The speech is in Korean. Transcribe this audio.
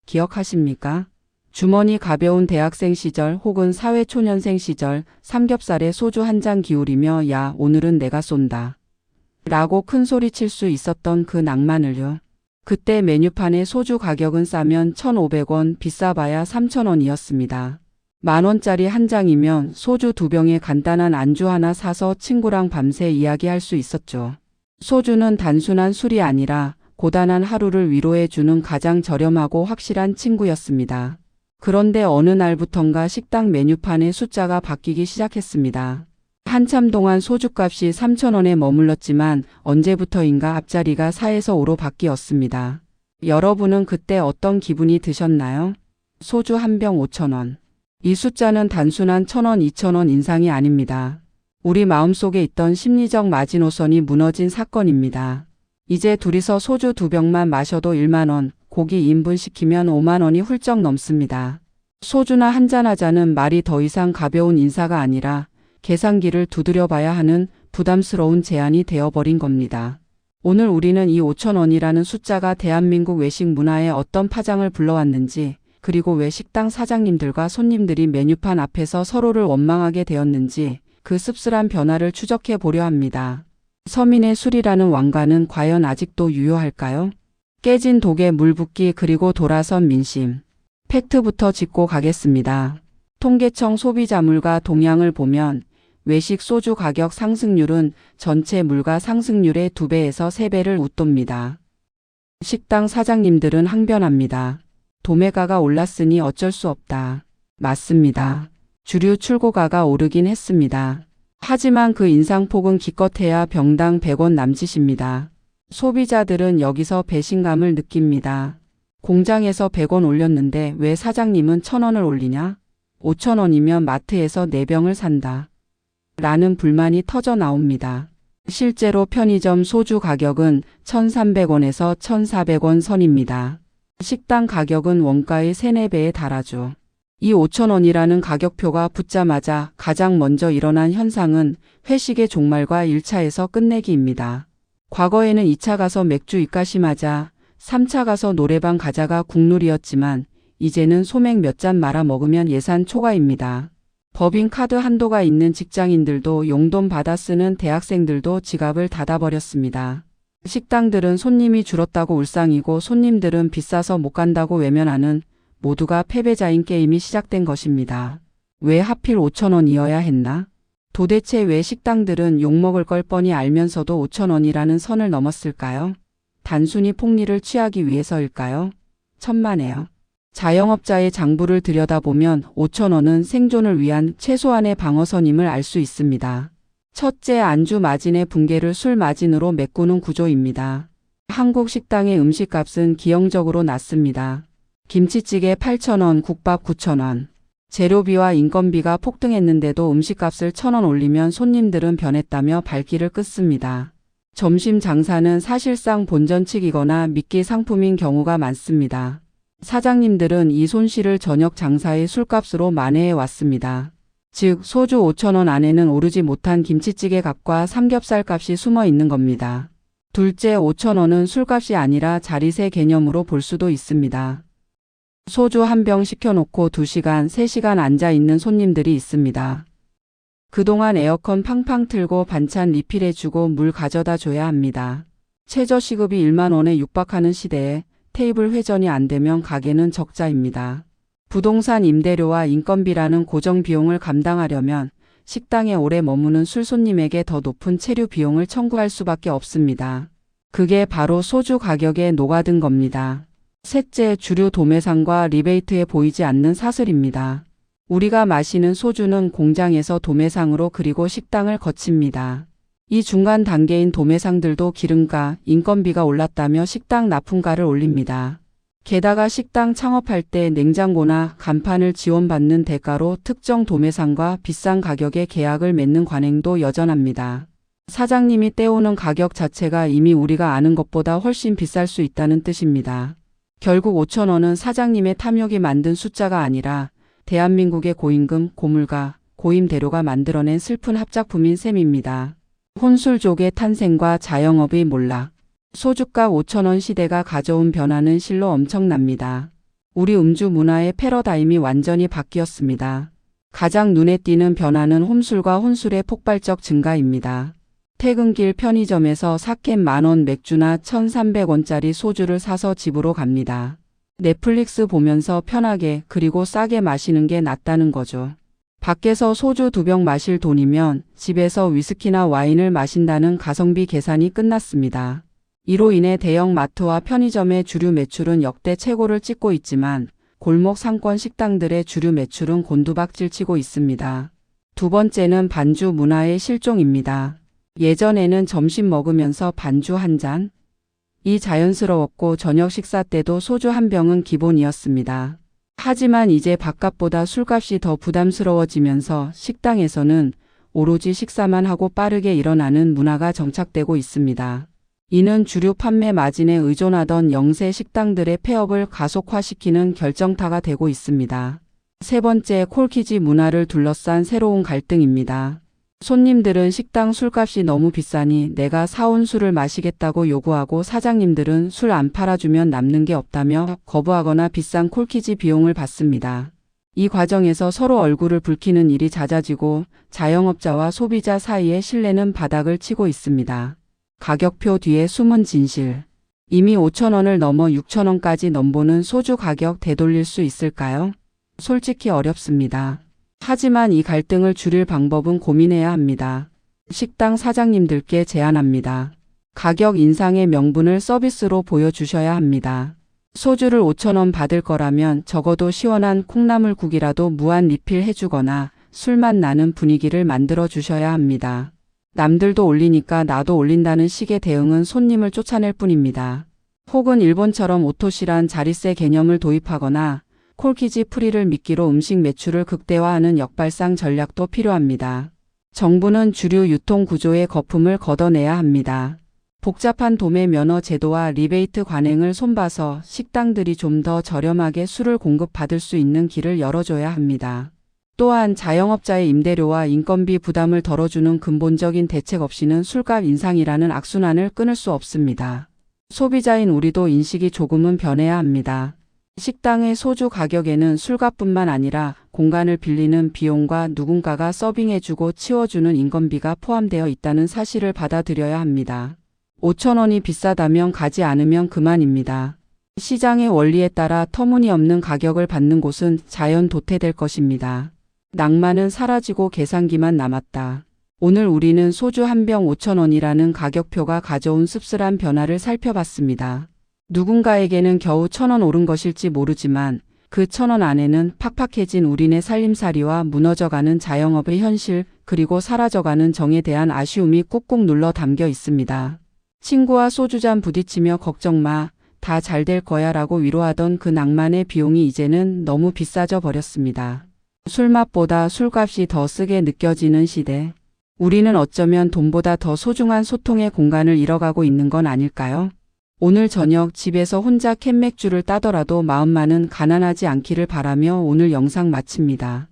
기억하십니까? 주머니 가벼운 대학생 시절 혹은 사회초년생 시절 삼겹살에 소주 한 잔 기울이며 야, 오늘은 내가 쏜다. 라고 큰 소리 칠 수 있었던 그 낭만을요. 그때 메뉴판에 소주 가격은 싸면 1,500원, 비싸봐야 3,000원이었습니다. 만원짜리 한 장이면 소주 2병에 간단한 안주 하나 사서 친구랑 밤새 이야기할 수 있었죠. 소주는 단순한 술이 아니라 고단한 하루를 위로해주는 가장 저렴하고 확실한 친구였습니다. 그런데 어느 날부턴가 식당 메뉴판의 숫자가 바뀌기 시작했습니다. 한참 동안 소주값이 3,000원에 머물렀지만 언제부터인가 앞자리가 4에서 5로 바뀌었습니다. 여러분은 그때 어떤 기분이 드셨나요? 소주 한 병 5,000원. 이 숫자는 단순한 1,000원, 2,000원 인상이 아닙니다. 우리 마음속에 있던 심리적 마지노선이 무너진 사건입니다. 이제 둘이서 소주 2병만 마셔도 1만원, 고기 2인분 시키면 5만원이 훌쩍 넘습니다. 소주나 한잔하자는 말이 더 이상 가벼운 인사가 아니라 계산기를 두드려봐야 하는 부담스러운 제안이 되어버린 겁니다. 오늘 우리는 이 5,000원이라는 숫자가 대한민국 외식 문화에 어떤 파장을 불러왔는지, 그리고 왜 식당 사장님들과 손님들이 메뉴판 앞에서 서로를 원망하게 되었는지 그 씁쓸한 변화를 추적해 보려 합니다. 서민의 술이라는 왕관은 과연 아직도 유효할까요? 깨진 독에 물 붓기 그리고 돌아선 민심. 팩트부터 짚고 가겠습니다. 통계청 소비자물가 동향을 보면 외식 소주 가격 상승률은 전체 물가 상승률의 2배에서 3배를 웃돕니다. 식당 사장님들은 항변합니다. 도매가가 올랐으니 어쩔 수 없다. 맞습니다. 주류 출고가가 오르긴 했습니다. 하지만 그 인상폭은 기껏해야 병당 100원 남짓입니다. 소비자들은 여기서 배신감을 느낍니다. 공장에서 100원 올렸는데 왜 사장님은 1,000원을 올리냐? 5,000원이면 마트에서 4병을 산다. 라는 불만이 터져 나옵니다. 실제로 편의점 소주 가격은 1,300원에서 1,400원 선입니다. 식당 가격은 원가의 3, 4배에 달하죠. 이 5,000원이라는 가격표가 붙자마자 가장 먼저 일어난 현상은 회식의 종말과 1차에서 끝내기입니다. 과거에는 2차 가서 맥주 입가심하자, 3차 가서 노래방 가자가 국룰이었지만 이제는 소맥 몇 잔 말아 먹으면 예산 초과입니다. 법인카드 한도가 있는 직장인들도 용돈 받아 쓰는 대학생들도 지갑을 닫아버렸습니다. 식당들은 손님이 줄었다고 울상이고 손님들은 비싸서 못 간다고 외면하는 모두가 패배자인 게임이 시작된 것입니다. 왜 하필 5,000원이어야 했나? 도대체 왜 식당들은 욕먹을 걸 뻔히 알면서도 5,000원이라는 선을 넘었을까요? 단순히 폭리를 취하기 위해서일까요? 천만에요. 자영업자의 장부를 들여다보면 5,000원은 생존을 위한 최소한의 방어선임을 알 수 있습니다. 첫째, 안주 마진의 붕괴를 술 마진으로 메꾸는 구조입니다. 한국 식당의 음식값은 기형적으로 낮습니다. 김치찌개 8,000원, 국밥 9,000원. 재료비와 인건비가 폭등했는데도 음식값을 1,000원 올리면 손님들은 변했다며 발길을 끄습니다. 점심 장사는 사실상 본전치기거나 미끼 상품인 경우가 많습니다. 사장님들은 이 손실을 저녁 장사의 술값으로 만회해 왔습니다. 즉 소주 5,000원 안에는 오르지 못한 김치찌개 값과 삼겹살 값이 숨어 있는 겁니다. 둘째, 5,000원은 술값이 아니라 자리세 개념으로 볼 수도 있습니다. 소주 한 병 시켜놓고 2시간, 3시간 앉아있는 손님들이 있습니다. 그동안 에어컨 팡팡 틀고 반찬 리필해주고 물 가져다 줘야 합니다. 최저시급이 1만 원에 육박하는 시대에 테이블 회전이 안 되면 가게는 적자입니다. 부동산 임대료와 인건비라는 고정 비용을 감당하려면 식당에 오래 머무는 술 손님에게 더 높은 체류 비용을 청구할 수밖에 없습니다. 그게 바로 소주 가격에 녹아든 겁니다. 셋째, 주류 도매상과 리베이트에 보이지 않는 사슬입니다. 우리가 마시는 소주는 공장에서 도매상으로 그리고 식당을 거칩니다. 이 중간 단계인 도매상들도 기름가, 인건비가 올랐다며 식당 납품가를 올립니다. 게다가 식당 창업할 때 냉장고나 간판을 지원받는 대가로 특정 도매상과 비싼 가격의 계약을 맺는 관행도 여전합니다. 사장님이 떼오는 가격 자체가 이미 우리가 아는 것보다 훨씬 비쌀 수 있다는 뜻입니다. 결국 5,000원은 사장님의 탐욕이 만든 숫자가 아니라 대한민국의 고임금, 고물가, 고임대료가 만들어낸 슬픈 합작품인 셈입니다. 혼술족의 탄생과 자영업의 몰락. 소주값 5,000원 시대가 가져온 변화는 실로 엄청납니다. 우리 음주 문화의 패러다임이 완전히 바뀌었습니다. 가장 눈에 띄는 변화는 홈술과 혼술의 폭발적 증가입니다. 퇴근길 편의점에서 사캔 만원 맥주나 1,300원짜리 소주를 사서 집으로 갑니다. 넷플릭스 보면서 편하게 그리고 싸게 마시는 게 낫다는 거죠. 밖에서 소주 2병 마실 돈이면 집에서 위스키나 와인을 마신다는 가성비 계산이 끝났습니다. 이로 인해 대형 마트와 편의점의 주류 매출은 역대 최고를 찍고 있지만 골목 상권 식당들의 주류 매출은 곤두박질치고 있습니다. 두 번째는 반주 문화의 실종입니다. 예전에는 점심 먹으면서 반주 한 잔? 이 자연스러웠고 저녁 식사 때도 소주 한 병은 기본이었습니다. 하지만 이제 바깥보다 술값이 더 부담스러워지면서 식당에서는 오로지 식사만 하고 빠르게 일어나는 문화가 정착되고 있습니다. 이는 주류 판매 마진에 의존하던 영세 식당들의 폐업을 가속화시키는 결정타가 되고 있습니다. 세 번째, 콜키지 문화를 둘러싼 새로운 갈등입니다. 손님들은 식당 술값이 너무 비싸니 내가 사온 술을 마시겠다고 요구하고 사장님들은 술 안 팔아주면 남는 게 없다며 거부하거나 비싼 콜키지 비용을 받습니다. 이 과정에서 서로 얼굴을 붉히는 일이 잦아지고 자영업자와 소비자 사이의 신뢰는 바닥을 치고 있습니다. 가격표 뒤에 숨은 진실. 이미 5,000원을 넘어 6,000원까지 넘보는 소주 가격 되돌릴 수 있을까요? 솔직히 어렵습니다. 하지만 이 갈등을 줄일 방법은 고민해야 합니다. 식당 사장님들께 제안합니다. 가격 인상의 명분을 서비스로 보여주셔야 합니다. 소주를 5,000원 받을 거라면 적어도 시원한 콩나물국이라도 무한 리필 해주거나 술맛 나는 분위기를 만들어 주셔야 합니다. 남들도 올리니까 나도 올린다는 식의 대응은 손님을 쫓아낼 뿐입니다. 혹은 일본처럼 오토시란 자릿세 개념을 도입하거나 콜키지 프리를 미끼로 음식 매출을 극대화하는 역발상 전략도 필요합니다. 정부는 주류 유통 구조의 거품을 걷어내야 합니다. 복잡한 도매 면허 제도와 리베이트 관행을 손봐서 식당들이 좀 더 저렴하게 술을 공급받을 수 있는 길을 열어줘야 합니다. 또한 자영업자의 임대료와 인건비 부담을 덜어주는 근본적인 대책 없이는 술값 인상이라는 악순환을 끊을 수 없습니다. 소비자인 우리도 인식이 조금은 변해야 합니다. 식당의 소주 가격에는 술값뿐만 아니라 공간을 빌리는 비용과 누군가가 서빙해주고 치워주는 인건비가 포함되어 있다는 사실을 받아들여야 합니다. 5,000원이 비싸다면 가지 않으면 그만입니다. 시장의 원리에 따라 터무니없는 가격을 받는 곳은 자연 도태될 것입니다. 낭만은 사라지고 계산기만 남았다. 오늘 우리는 소주 한 병 5,000원이라는 가격표가 가져온 씁쓸한 변화를 살펴봤습니다. 누군가에게는 겨우 1,000원 오른 것일지 모르지만 그 1,000원 안에는 팍팍해진 우리네 살림살이와 무너져가는 자영업의 현실 그리고 사라져가는 정에 대한 아쉬움이 꾹꾹 눌러 담겨 있습니다. 친구와 소주잔 부딪히며 걱정 마, 다 잘 될 거야 라고 위로하던 그 낭만의 비용이 이제는 너무 비싸져 버렸습니다. 술맛보다 술값이 더 쓰게 느껴지는 시대. 우리는 어쩌면 돈보다 더 소중한 소통의 공간을 잃어가고 있는 건 아닐까요? 오늘 저녁 집에서 혼자 캔맥주를 따더라도 마음만은 가난하지 않기를 바라며 오늘 영상 마칩니다.